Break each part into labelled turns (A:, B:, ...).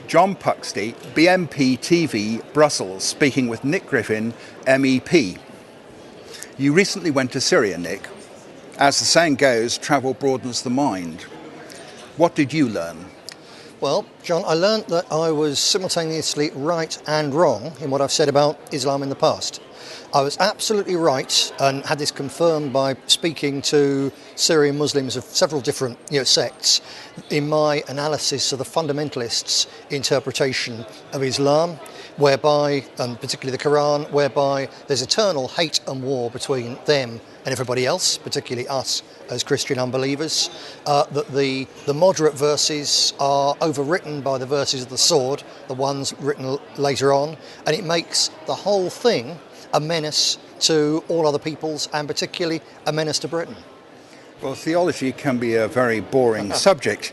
A: John Puxty, bnptv, Brussels, speaking with Nick Griffin, MEP. You recently went to Syria, Nick. As the saying goes, travel broadens the mind. What did you learn?
B: Well, John, I learned that I was simultaneously right and wrong in what I've said about Islam in the past. I was absolutely right and had this confirmed by speaking to Syrian Muslims of several different sects in my analysis of the fundamentalists' interpretation of Islam, whereby, and particularly the Quran, whereby there's eternal hate and war between them and everybody else, particularly us as Christian unbelievers, that the moderate verses are overwritten by the verses of the sword, the ones written later on, and it makes the whole thing a menace to all other peoples and particularly a menace to Britain.
A: Well, theology can be a very boring subject.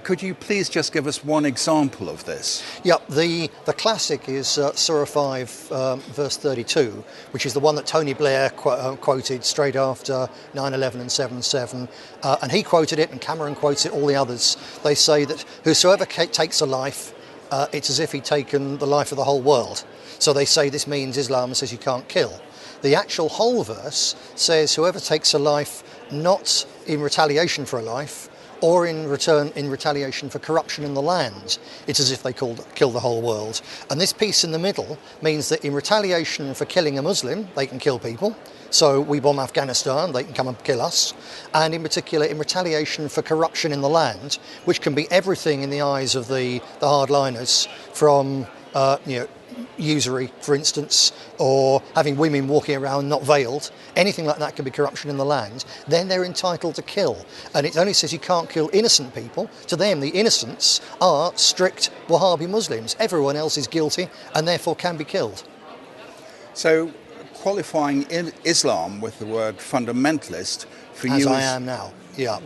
A: Could you please just give us one example of this?
B: Yeah, the classic is Surah 5, verse 32, which is the one that Tony Blair quoted straight after 9/11 and 7/7. And he quoted it, and Cameron quotes it, all the others. They say that whosoever takes a life, it's as if he'd taken the life of the whole world. So they say this means Islam says you can't kill. The actual whole verse says whoever takes a life not in retaliation for a life or in retaliation for corruption in the land, it's as if they kill the whole world. And this piece in the middle means that in retaliation for killing a Muslim, they can kill people. So we bomb Afghanistan, they can come and kill us. And in particular, in retaliation for corruption in the land, which can be everything in the eyes of the hardliners, from usury, for instance, or having women walking around not veiled, anything like that can be corruption in the land, then they're entitled to kill. And it only says you can't kill innocent people. To them, the innocents are strict Wahhabi Muslims. Everyone else is guilty and therefore can be killed.
A: So, qualifying Islam with the word fundamentalist for
B: as
A: you...
B: I am now, yeah.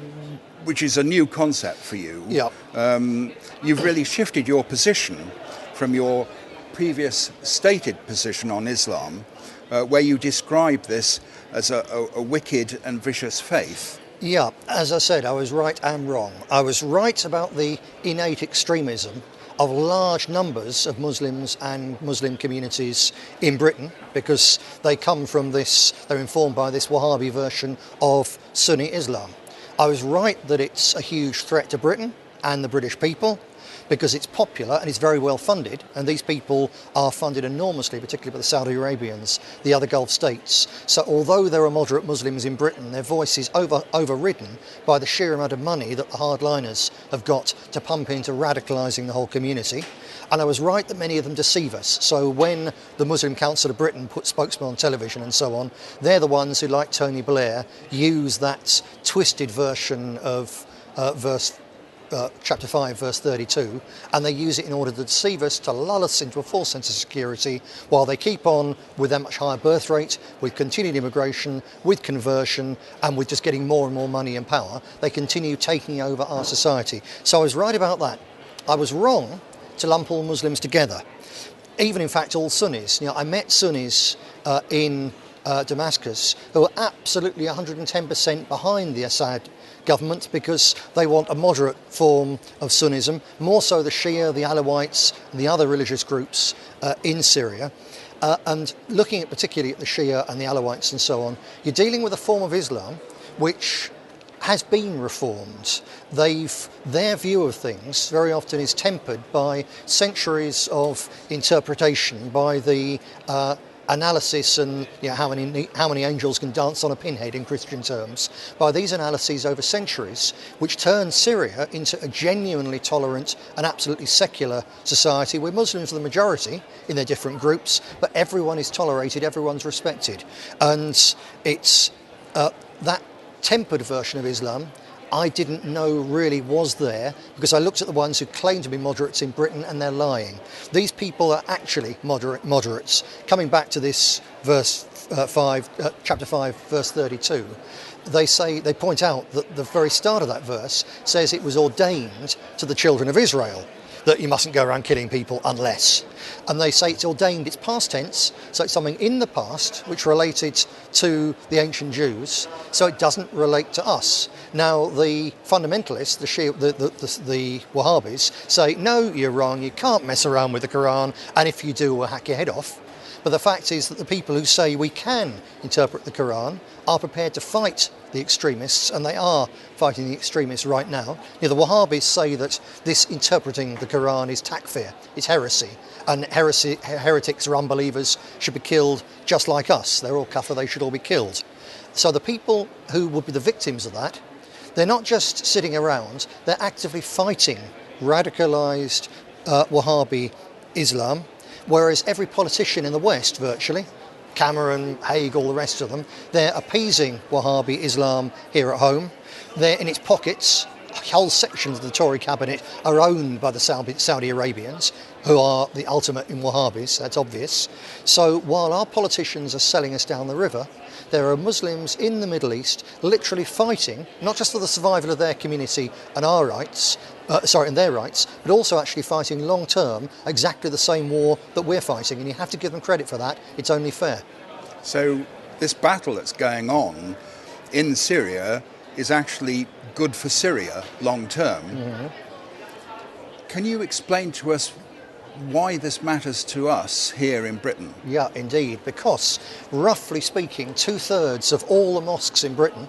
A: Which is a new concept for you.
B: Yeah.
A: You've really shifted your position from your previous stated position on Islam, where you describe this as a wicked and vicious faith.
B: Yeah, as I said, I was right and wrong. I was right about the innate extremism of large numbers of Muslims and Muslim communities in Britain, because they come from this, they're informed by this Wahhabi version of Sunni Islam. I was right that it's a huge threat to Britain and the British people, because it's popular and it's very well funded, and these people are funded enormously, particularly by the Saudi Arabians, the other Gulf states. So although there are moderate Muslims in Britain, their voice is overridden by the sheer amount of money that the hardliners have got to pump into radicalising the whole community. And I was right that many of them deceive us. So when the Muslim Council of Britain put spokesmen on television and so on, they're the ones who, like Tony Blair, use that twisted version of chapter 5, verse 32, and they use it in order to deceive us, to lull us into a false sense of security, while they keep on with their much higher birth rate, with continued immigration, with conversion, and with just getting more and more money and power. They continue taking over our society. So I was right about that. I was wrong to lump all Muslims together, even in fact all Sunnis. I met Sunnis in Damascus who are absolutely 110% behind the Assad government, because they want a moderate form of Sunnism, more so the Shia, the Alawites and the other religious groups in Syria. And looking at particularly at the Shia and the Alawites and so on, you're dealing with a form of Islam which has been reformed. Their view of things very often is tempered by centuries of interpretation, by the analysis and how many angels can dance on a pinhead in Christian terms, by these analyses over centuries, which turn Syria into a genuinely tolerant and absolutely secular society where Muslims are the majority in their different groups, but everyone is tolerated, everyone's respected. And it's that tempered version of Islam I didn't know really was there, because I looked at the ones who claim to be moderates in Britain and they're lying. These people are actually moderates. Coming back to this chapter 5, verse 32, they point out that the very start of that verse says it was ordained to the children of Israel. that you mustn't go around killing people unless. And they say it's ordained, it's past tense, so it's something in the past which related to the ancient Jews, so it doesn't relate to us. Now, the fundamentalists, the Wahhabis, say, no, you're wrong, you can't mess around with the Quran, and if you do, we'll hack your head off. But the fact is that the people who say we can interpret the Quran are prepared to fight the extremists, and they are fighting the extremists right now. The Wahhabis say that this interpreting the Quran is takfir, it's heresy, and heretics or unbelievers should be killed just like us. They're all kafir, they should all be killed. So the people who would be the victims of that, they're not just sitting around, they're actively fighting radicalised Wahhabi Islam, whereas every politician in the West, virtually, Cameron, Haig, all the rest of them, they're appeasing Wahhabi Islam here at home. They're in its pockets. Whole sections of the Tory cabinet are owned by the Saudi Arabians, who are the ultimate in Wahhabis, that's obvious. So while our politicians are selling us down the river, there are Muslims in the Middle East literally fighting, not just for the survival of their community and our rights, and their rights, but also actually fighting long term exactly the same war that we're fighting, and you have to give them credit for that. It's only fair.
A: So this battle that's going on in Syria is actually good for Syria long term. Mm-hmm. Can you explain to us why this matters to us here in Britain?
B: Yeah, indeed, because roughly speaking, 2/3 of all the mosques in Britain,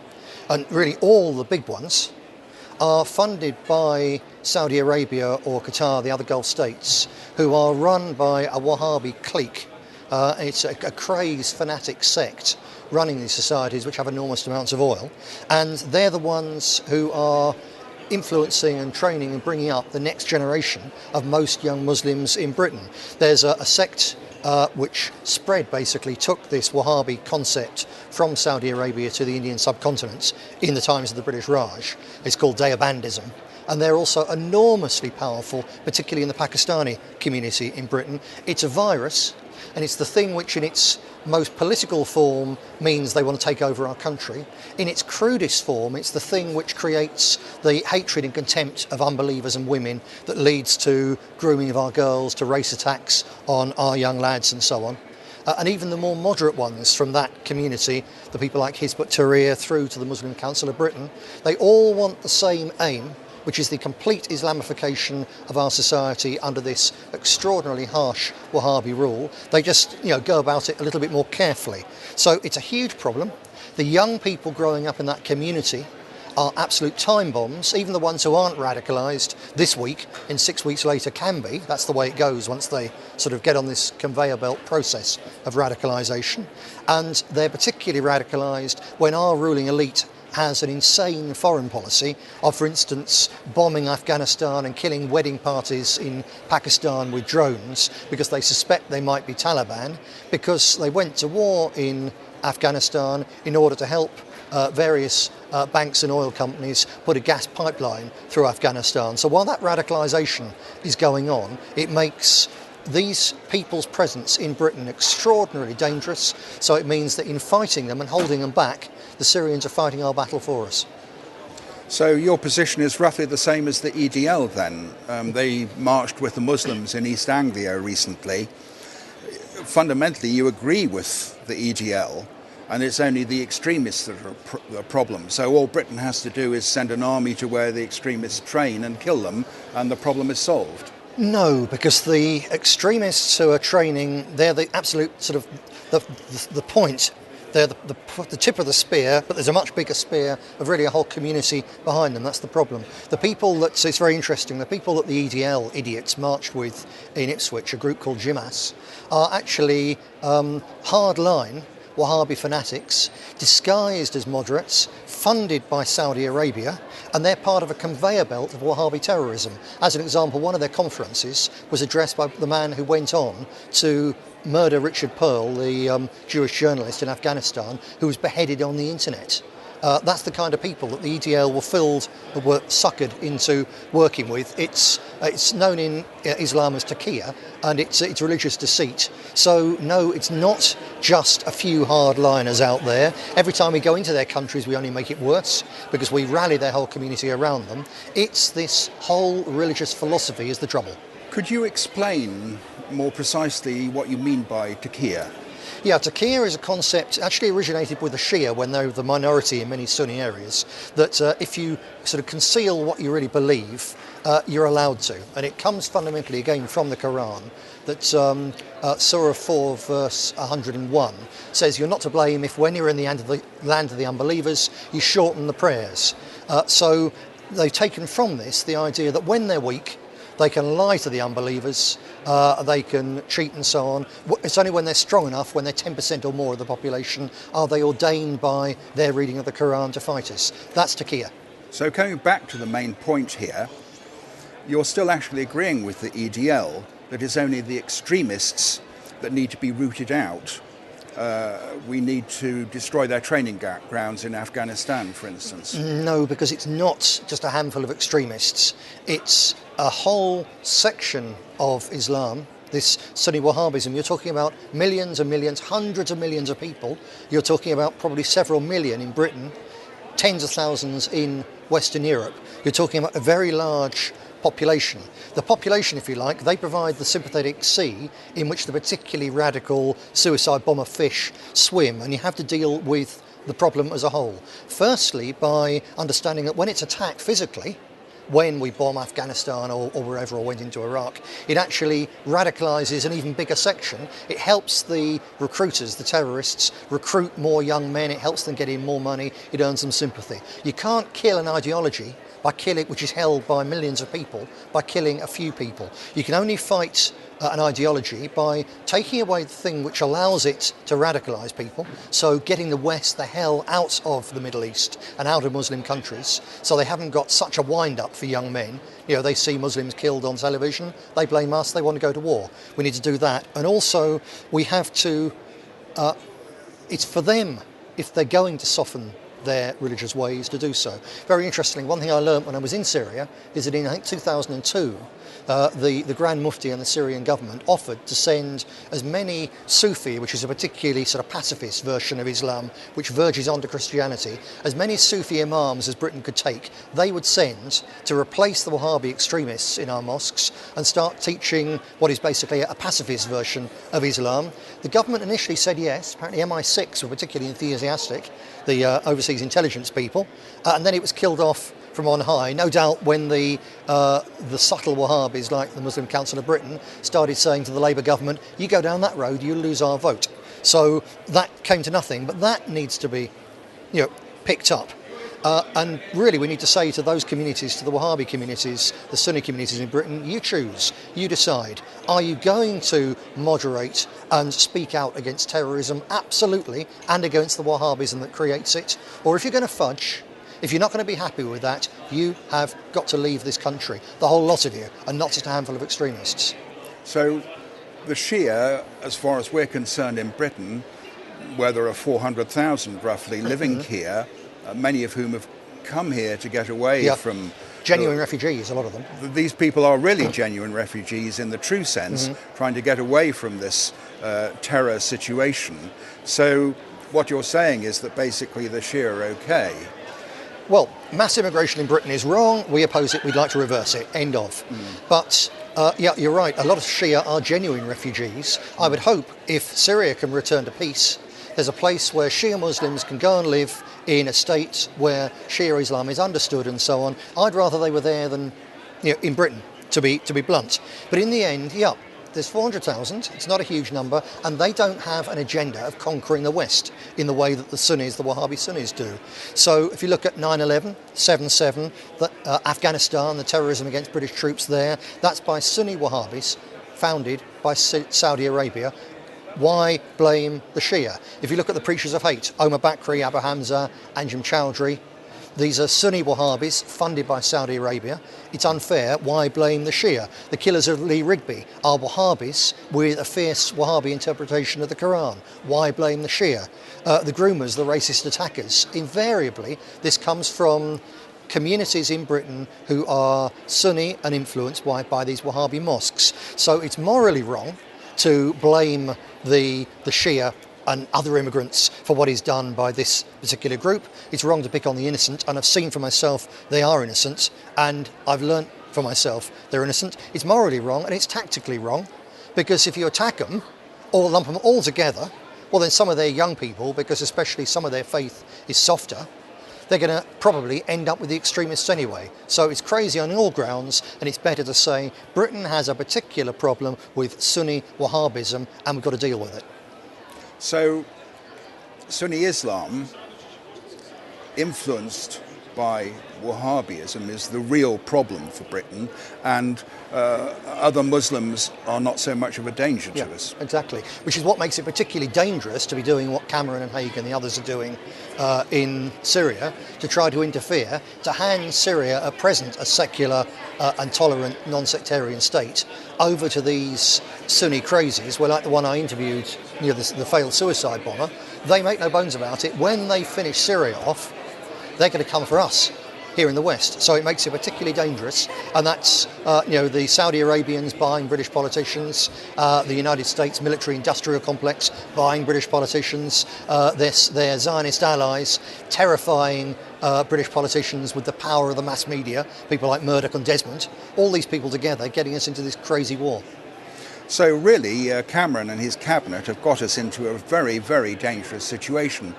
B: and really all the big ones, are funded by Saudi Arabia or Qatar, the other Gulf states, who are run by a Wahhabi clique. It's a crazed fanatic sect running these societies which have enormous amounts of oil, and they're the ones who are influencing and training and bringing up the next generation of most young Muslims in Britain. There's a sect which basically took this Wahhabi concept from Saudi Arabia to the Indian subcontinent in the times of the British Raj. It's called Deobandism. And they're also enormously powerful, particularly in the Pakistani community in Britain. It's a virus, and it's the thing which in its most political form means they want to take over our country. In its crudest form, it's the thing which creates the hatred and contempt of unbelievers and women that leads to grooming of our girls, to race attacks on our young lads and so on. And even the more moderate ones from that community, the people like Hizb ut-Tahrir through to the Muslim Council of Britain, they all want the same aim, which is the complete Islamification of our society under this extraordinarily harsh Wahhabi rule. They just, go about it a little bit more carefully. So it's a huge problem. The young people growing up in that community are absolute time bombs. Even the ones who aren't radicalised this week, in 6 weeks later can be. That's the way it goes once they sort of get on this conveyor belt process of radicalisation. And they're particularly radicalised when our ruling elite has an insane foreign policy of, for instance, bombing Afghanistan and killing wedding parties in Pakistan with drones because they suspect they might be Taliban, because they went to war in Afghanistan in order to help various banks and oil companies put a gas pipeline through Afghanistan. So while that radicalisation is going on, it makes these people's presence in Britain extraordinarily dangerous. So it means that in fighting them and holding them back, the Syrians are fighting our battle for us.
A: So your position is roughly the same as the EDL then. They marched with the Muslims in East Anglia recently. Fundamentally, you agree with the EDL, and it's only the extremists that are the problem. So all Britain has to do is send an army to where the extremists train and kill them, and the problem is solved.
B: No, because the extremists who are training, they're the absolute sort of the point. They're the tip of the spear, but there's a much bigger spear of really a whole community behind them. That's the problem. The people that, it's very interesting, the people that the EDL idiots marched with in Ipswich, a group called Jimas, are actually hardline Wahhabi fanatics, disguised as moderates, funded by Saudi Arabia, and they're part of a conveyor belt of Wahhabi terrorism. As an example, one of their conferences was addressed by the man who went on to murder Richard Pearl, the Jewish journalist in Afghanistan, who was beheaded on the internet. That's the kind of people that the EDL were suckered into working with. It's known in Islam as taqiyya, and it's religious deceit. So no, it's not just a few hardliners out there. Every time we go into their countries, we only make it worse because we rally their whole community around them. It's this whole religious philosophy is the trouble.
A: Could you explain more precisely what you mean by taqiyya?
B: Yeah, taqiyya is a concept actually originated with the Shia when they were the minority in many Sunni areas, that if you sort of conceal what you really believe, you're allowed to. And it comes fundamentally again from the Quran, that Surah 4 verse 101 says you're not to blame if when you're in the land of the unbelievers you shorten the prayers. So they've taken from this the idea that when they're weak they can lie to the unbelievers, they can cheat and so on. It's only when they're strong enough, when they're 10% or more of the population, are they ordained by their reading of the Quran to fight us. That's taqiyya.
A: So coming back to the main point here, you're still actually agreeing with the EDL that it's only the extremists that need to be rooted out. We need to destroy their training grounds in Afghanistan, for instance.
B: No, because it's not just a handful of extremists. It's a whole section of Islam, this Sunni Wahhabism. You're talking about millions and millions, hundreds of millions of people. You're talking about probably several million in Britain, tens of thousands in Western Europe. You're talking about a very large population. The population, if you like, they provide the sympathetic sea in which the particularly radical suicide bomber fish swim, and you have to deal with the problem as a whole. Firstly, by understanding that when it's attacked physically, when we bomb Afghanistan or wherever, or went into Iraq, it actually radicalises an even bigger section. It helps the recruiters, the terrorists, recruit more young men. It helps them get in more money. It earns them sympathy. You can't kill an ideology by killing, which is held by millions of people, by killing a few people. You can only fight an ideology by taking away the thing which allows it to radicalise people, so getting the West the hell out of the Middle East and out of Muslim countries, so they haven't got such a wind-up for young men. You know, they see Muslims killed on television, they blame us, they want to go to war. We need to do that. And also, we have to, it's for them, if they're going to soften their religious ways, to do so. Very interesting, one thing I learnt when I was in Syria is that in, I think, 2002, the Grand Mufti and the Syrian government offered to send as many Sufi, which is a particularly sort of pacifist version of Islam, which verges onto Christianity, as many Sufi imams as Britain could take, they would send to replace the Wahhabi extremists in our mosques and start teaching what is basically a pacifist version of Islam. The government initially said yes. Apparently MI6 were particularly enthusiastic, the overseas intelligence people, and then it was killed off from on high. No doubt when the subtle Wahhabis like the Muslim Council of Britain started saying to the Labour government, you go down that road, you'll lose our vote. So that came to nothing, but that needs to be, you know, picked up. And really we need to say to those communities, to the Wahhabi communities, the Sunni communities in Britain, you choose, you decide. Are you going to moderate and speak out against terrorism? Absolutely, and against the Wahhabism that creates it. Or if you're going to fudge, if you're not going to be happy with that, you have got to leave this country, the whole lot of you, and not just a handful of extremists.
A: So the Shia, as far as we're concerned in Britain, where there are 400,000 roughly living here, many of whom have come here to get away from...
B: Genuine refugees, a lot of them.
A: These people are really genuine refugees in the true sense, trying to get away from this terror situation. So what you're saying is that basically the Shia are okay.
B: Well, mass immigration in Britain is wrong. We oppose it. We'd like to reverse it. End of. But, yeah, you're right. A lot of Shia are genuine refugees. I would hope if Syria can return to peace, there's a place where Shia Muslims can go and live in a state where Shia Islam is understood and so on. I'd rather they were there than, you know, in Britain, to be blunt. But in the end, yeah, there's 400,000, it's not a huge number, and they don't have an agenda of conquering the West in the way that the Sunnis, the Wahhabi Sunnis do. So if you look at 9/11, 7/7, Afghanistan, the terrorism against British troops there, that's by Sunni Wahhabis, founded by Saudi Arabia. Why blame the Shia? If you look at the preachers of hate, Omar Bakri, Abu Hamza, Anjem Chowdhury, these are Sunni Wahhabis funded by Saudi Arabia. It's unfair. Why blame the Shia? The killers of Lee Rigby are Wahhabis with a fierce Wahhabi interpretation of the Quran. Why blame the Shia? The groomers, the racist attackers. Invariably, this comes from communities in Britain who are Sunni and influenced by these Wahhabi mosques. So it's morally wrong to blame the Shia and other immigrants for what is done by this particular group. It's wrong to pick on the innocent, and I've seen for myself they are innocent, and I've learnt for myself they're innocent. It's morally wrong and it's tactically wrong, because if you attack them or lump them all together, well then some of their young people, because especially some of their faith is softer, they're going to probably end up with the extremists anyway. So it's crazy on all grounds, and it's better to say Britain has a particular problem with Sunni Wahhabism and we've got to deal with it.
A: So Sunni Islam, influenced by Wahhabism, is the real problem for Britain, and other Muslims are not so much of a danger to us.
B: Exactly, which is what makes it particularly dangerous to be doing what Cameron and Haig and the others are doing in Syria, to try to interfere, to hand Syria, at present a secular and tolerant non-sectarian state, over to these Sunni crazies. Well, like the one I interviewed, the failed suicide bomber, they make no bones about it. When they finish Syria off, they're going to come for us here in the West. So it makes it particularly dangerous, and that's the Saudi Arabians buying British politicians, the United States military-industrial complex buying British politicians, their Zionist allies terrifying British politicians with the power of the mass media, people like Murdoch and Desmond, all these people together getting us into this crazy war.
A: So really, Cameron and his cabinet have got us into a very, very dangerous situation.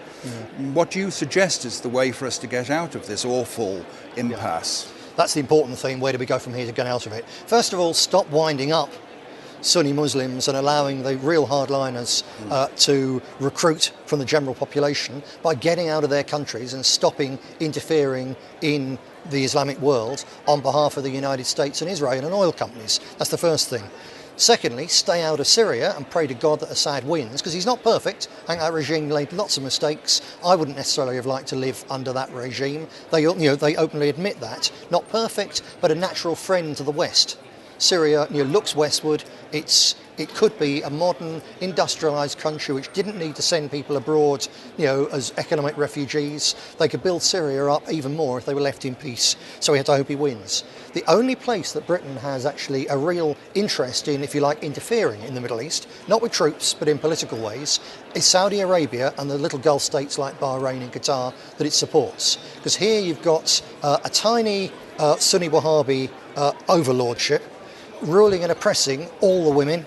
A: What do you suggest is the way for us to get out of this awful impasse?
B: That's the important thing. Where do we go from here to get out of it? First of all, stop winding up Sunni Muslims and allowing the real hardliners to recruit from the general population by getting out of their countries and stopping interfering in the Islamic world on behalf of the United States and Israel and oil companies. That's the first thing. Secondly, stay out of Syria and pray to God that Assad wins, because he's not perfect. I think that regime made lots of mistakes. I wouldn't necessarily have liked to live under that regime. They openly admit that. Not perfect, but a natural friend to the West. Syria looks westward. It could be a modern, industrialised country which didn't need to send people abroad, as economic refugees. They could build Syria up even more if they were left in peace. So we have to hope he wins. The only place that Britain has actually a real interest in, if you like, interfering in the Middle East, not with troops but in political ways, is Saudi Arabia and the little Gulf states like Bahrain and Qatar that it supports. Because here you've got a tiny Sunni Wahhabi overlordship ruling and oppressing all the women,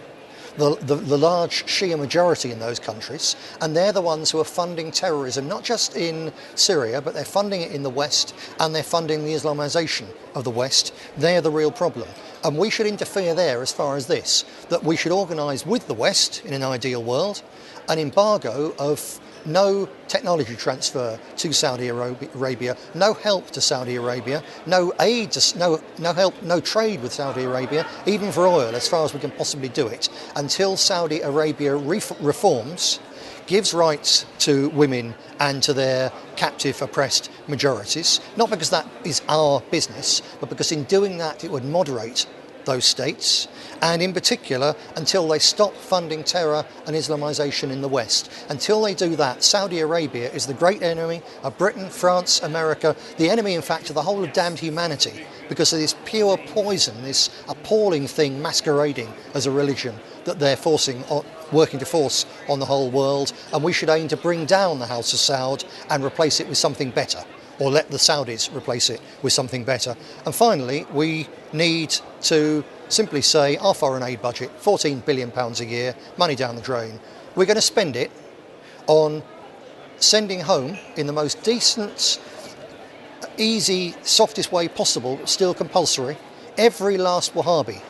B: the large Shia majority in those countries, and they're the ones who are funding terrorism, not just in Syria, but they're funding it in the West, and they're funding the Islamisation of the West. They're the real problem. And we should interfere there as far as this, that we should organise with the West, in an ideal world, an embargo of no technology transfer to Saudi Arabia, no help to Saudi Arabia, no aid, no help, no trade with Saudi Arabia, even for oil, as far as we can possibly do it, until Saudi Arabia reforms, gives rights to women and to their captive, oppressed majorities, not because that is our business, but because in doing that it would moderate those states, and in particular until they stop funding terror and Islamisation in the West. Until they do that, Saudi Arabia is the great enemy of Britain, France, America, the enemy in fact of the whole of damned humanity, because of this pure poison, this appalling thing masquerading as a religion that they're working to force on the whole world. And we should aim to bring down the House of Saud and replace it with something better, or let the Saudis replace it with something better. And finally, we need to simply say our foreign aid budget, £14 billion a year, money down the drain. We're going to spend it on sending home, in the most decent, easy, softest way possible, still compulsory, every last Wahhabi,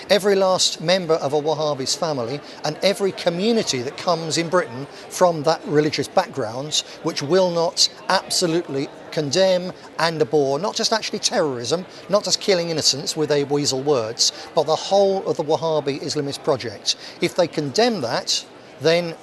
B: every last member of a Wahhabist family, and every community that comes in Britain from that religious background, which will not absolutely condemn and abhor not just actually terrorism, not just killing innocents with their weasel words, but the whole of the Wahhabi Islamist project. If they condemn that, then,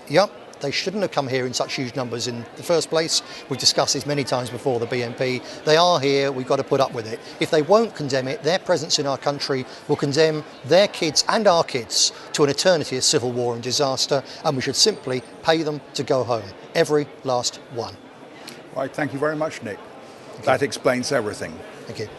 B: they shouldn't have come here in such huge numbers in the first place. We've discussed this many times before, the BNP. They are here, we've got to put up with it. If they won't condemn it, their presence in our country will condemn their kids and our kids to an eternity of civil war and disaster, and we should simply pay them to go home, every last one.
A: Right, thank you very much, Nick. That explains everything.
B: Thank you.